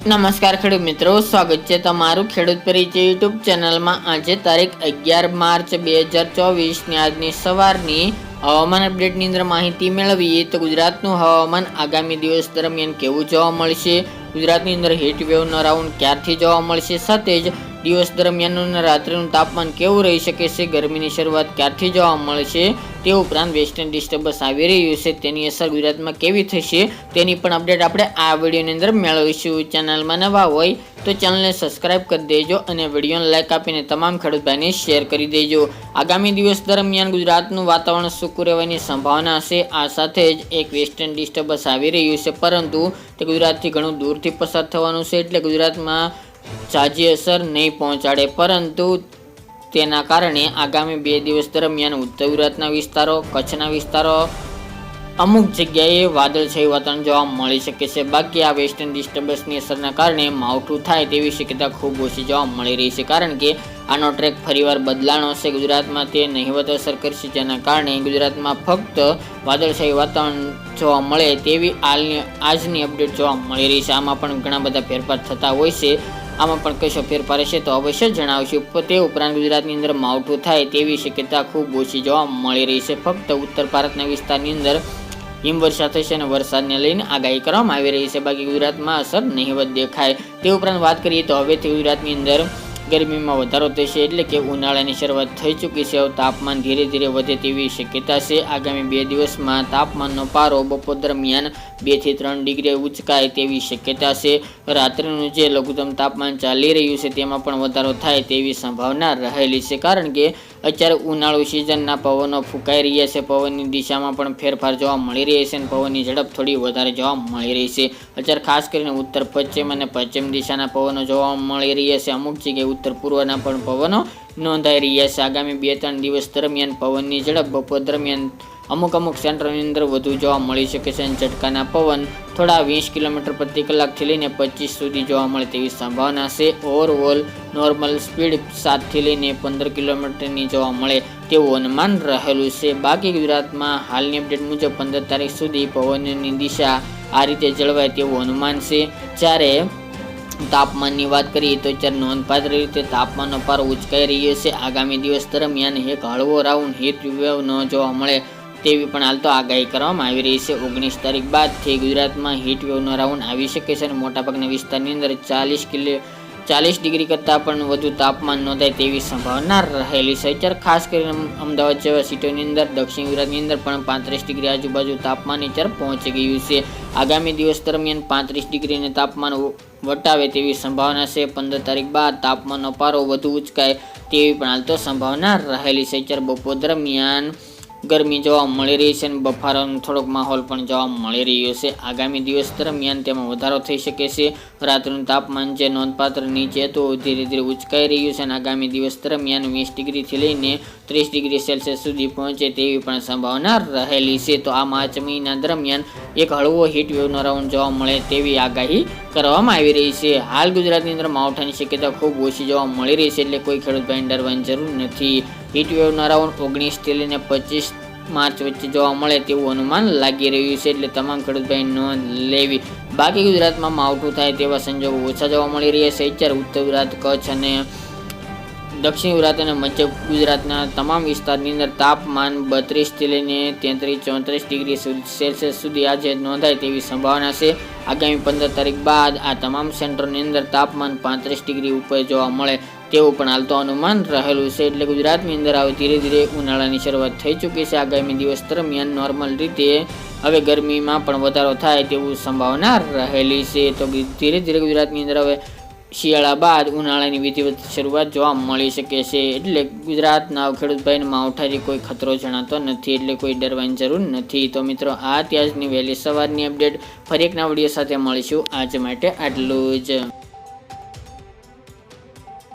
નમસ્કાર ખેડૂત મિત્રો, સ્વાગત છે તમારું ખેડૂત પરિચય યુટ્યુબ ચેનલમાં। આજે તારીખ 11 માર્ચ 2024ની આજની સવારની હવામાન અપડેટની અંદર માહિતી મેળવીએ તો ગુજરાતનું હવામાન આગામી દિવસ દરમિયાન કેવું જોવા મળશે, ગુજરાતની અંદર હીટ વેવનો રાઉન્ડ ક્યારથી જોવા મળશે, સાથે જ દિવસ દરમિયાનનું અને રાત્રિનું તાપમાન કેવું રહી શકે છે, ગરમીની શરૂઆત ક્યારથી જોવા મળશે, તે ઉપરાંત વેસ્ટર્ન ડિસ્ટર્બન્સ આવી રહ્યું છે તેની અસર ગુજરાતમાં કેવી થશે તેની પણ અપડેટ આપણે આ વિડીયોની અંદર મેળવીશું। ચેનલમાં નવા હોય તો ચેનલને સબસ્ક્રાઇબ કરી દેજો અને વિડીયોને લાઇક આપીને તમામ ખેડૂત ભાઈને શેર કરી દેજો। આગામી દિવસ દરમિયાન ગુજરાતનું વાતાવરણ સૂકું રહેવાની સંભાવના છે। આ સાથે જ એક વેસ્ટર્ન ડિસ્ટર્બન્સ આવી રહ્યું છે, પરંતુ તે ગુજરાતથી ઘણું દૂરથી પસાર થવાનું છે, એટલે ગુજરાતમાં ઝાઝી અસર નહીં પહોંચાડે, પરંતુ તેના કારણે આગામી 2 દિવસ દરમિયાન ઉત્તર ગુજરાતના વિસ્તારો, કચ્છના વિસ્તારો, અમુક જગ્યાએ વાદળછાયું વાતાવરણ જોવા મળી શકે છે। બાકી આ વેસ્ટર્ન ડિસ્ટર્બન્સની અસરના કારણે માવઠું થાય તેવી શક્યતા ખૂબ ઓછી જોવા મળી રહી છે, કારણ કે આનો ટ્રેક ફરીવાર બદલાનો છે। ગુજરાતમાં તે નહિવત અસર કરશે, જેના કારણે ગુજરાતમાં ફક્ત વાદળછાયું વાતાવરણ જોવા મળે તેવી આજની અપડેટ જોવા મળી રહી છે। આમાં પણ ઘણા બધા ફેરફાર થતા હોય છે, આમાં પણ કશો ફેરફાર હશે તો અવશ્ય જણાવશું। તે ઉપરાંત ગુજરાતની અંદર માવઠું થાય તેવી શક્યતા ખૂબ ઓછી જોવા મળી રહી છે। ફક્ત ઉત્તર ભારતના વિસ્તારની અંદર હિમવર્ષા થશે અને વરસાદને લઈને આગાહી કરવામાં આવી રહી છે, બાકી ગુજરાતમાં અસર નહિવત દેખાય। તે ઉપરાંત વાત કરીએ તો હવેથી ગુજરાતની અંદર ગરમીમાં વધારો થશે, એટલે કે ઉનાળાની શરૂઆત થઈ ચૂકી છે, હવે તાપમાન ધીરે ધીરે વધે તેવી શક્યતા છે। આગામી 2 દિવસમાં તાપમાનનો પારો બપોર દરમિયાન 2 થી 3 ડિગ્રી ઉંચકાય તેવી શક્યતા છે। રાત્રિનું જે લઘુત્તમ તાપમાન ચાલી રહ્યું છે તેમાં પણ વધારો થાય તેવી સંભાવના રહેલી છે, કારણ કે અત્યારે ઉનાળુ સિઝનના પવનો ફૂંકાઈ રહ્યા છે, પવનની દિશામાં પણ ફેરફાર જોવા મળી રહી છે અને પવનની ઝડપ થોડી વધારે જોવા મળી રહી છે। અત્યારે ખાસ કરીને ઉત્તર પશ્ચિમ અને પશ્ચિમ દિશાના પવનો જોવા મળી રહ્યા છે, અમુક જગ્યાએ ઉત્તર પૂર્વના પણ પવનો નોંધાઈ રહ્યા છે। આગામી 2-3 દિવસ દરમિયાન પવનની ઝડપ બપોર દરમિયાન અમુક સેન્ટરોની અંદર વધુ જોવા મળી શકે છે અને ઝટકાના પવન થોડા 20 કિલોમીટર પ્રતિ કલાકથી લઈને 25 સુધી જોવા મળે તેવી સંભાવના છે। ઓવરઓલ નોર્મલ સ્પીડ 7 થી લઈને 15 કિલોમીટરની જોવા મળે તેવું અનુમાન રહેલું છે। બાકી ગુજરાતમાં હાલની અપડેટ મુજબ 15 તારીખ સુધી પવનની દિશા આ રીતે જળવાય તેવું અનુમાન છે। જ્યારે તાપમાનની વાત કરીએ તો અત્યારે નોંધપાત્ર રીતે તાપમાનનો પારો ઉંચકાઈ રહ્યો છે। આગામી દિવસ દરમિયાન એક હળવો રાઉન્ડ હીટ વેવ ન જોવા મળે તેવી પણ હાલ તો આગાહી કરવામાં આવી રહી છે। 19 તારીખ બાદથી ગુજરાતમાં હીટ વેવનો રાઉન્ડ આવી શકે છે અને મોટાભાગના વિસ્તારની અંદર 40 ડિગ્રી કરતાં પણ વધુ તાપમાન નોંધાય તેવી સંભાવના રહેલી છે। અત્યારે ખાસ કરીને અમદાવાદ જેવા સિટીઓની અંદર, દક્ષિણ ગુજરાતની અંદર પણ 35 ડિગ્રી આજુબાજુ તાપમાન અત્યારે પહોંચી ગયું છે। આગામી દિવસ દરમિયાન 35 ડિગ્રીને તાપમાન વટાવે તેવી સંભાવના છે। 15 તારીખ બાદ તાપમાનનો પારો વધુ ઉંચકાય તેવી પણ હાલ તો સંભાવના રહેલી છે। અત્યારે બપોર દરમિયાન ગરમી જોવા મળી રહી છે અને બફારાનો થોડોક માહોલ પણ જોવા મળી રહ્યો છે। આગામી દિવસ દરમિયાન તેમાં વધારો થઈ શકે છે। રાત્રિનું તાપમાન જે નોંધપાત્ર નીચે હતું ધીરે ધીરે ઉંચકાઈ રહ્યું છે અને આગામી દિવસ દરમિયાન 20 ડિગ્રીથી લઈને 30 ડિગ્રી સેલ્સિયસ સુધી પહોંચે તેવી પણ સંભાવના રહેલી છે। તો આ માર્ચ મહિના દરમિયાન એક હળવો હીટ વેવનો રાઉન્ડ જોવા મળે તેવી આગાહી કરવામાં આવી રહી છે। હાલ ગુજરાતની અંદર માવઠાની શક્યતા ખૂબ ઓછી જોવા મળી રહી છે, એટલે કોઈ ખેડૂત ભાઈને ડરવાની જરૂર નથી। હીટ વેવનો રાઉન્ડ 19 થી લઈને 25 માર્ચ વચ્ચે જોવા મળે તેવું અનુમાન લાગી રહ્યું છે, એટલે તમામ ખેડૂત ભાઈ નોંધ લેવી। બાકી ગુજરાતમાં માવઠું થાય તેવા સંજોગો ઓછા જોવા મળી રહ્યા છે। અત્યારે ઉત્તર ગુજરાત, કચ્છ અને દક્ષિણ ગુજરાત અને મધ્ય ગુજરાતના તમામ વિસ્તારની અંદર તાપમાન 32 થી લઈને 33-34 ડિગ્રી સેલ્સિયસ સુધી આજે નોંધાય તેવી સંભાવના છે। આગામી 15 તારીખ બાદ આ તમામ સેન્ટરોની અંદર તાપમાન 35 ડિગ્રી ઉપર જોવા મળે તેવું પણ હાલ તો અનુમાન રહેલું છે, એટલે ગુજરાતની અંદર હવે ધીરે ધીરે ઉનાળાની શરૂઆત થઈ ચૂકી છે। આગામી દિવસ દરમિયાન નોર્મલ રીતે હવે ગરમીમાં પણ વધારો થાય તેવું સંભાવના રહેલી છે। તો ધીરે ધીરે ગુજરાતની અંદર હવે શિયાળા બાદ ઉનાળાની વિધિવત શરૂઆત જોવા મળી શકે છે, એટલે ગુજરાતના ખેડૂત ભાઈને માવઠાથી કોઈ ખતરો જણાતો નથી, એટલે કોઈ ડરવાની જરૂર નથી। તો મિત્રો આ ત્યાંની વહેલી સવારની અપડેટ, ફરી એકના વિડીયો સાથે મળીશું। આજ માટે આટલું જ।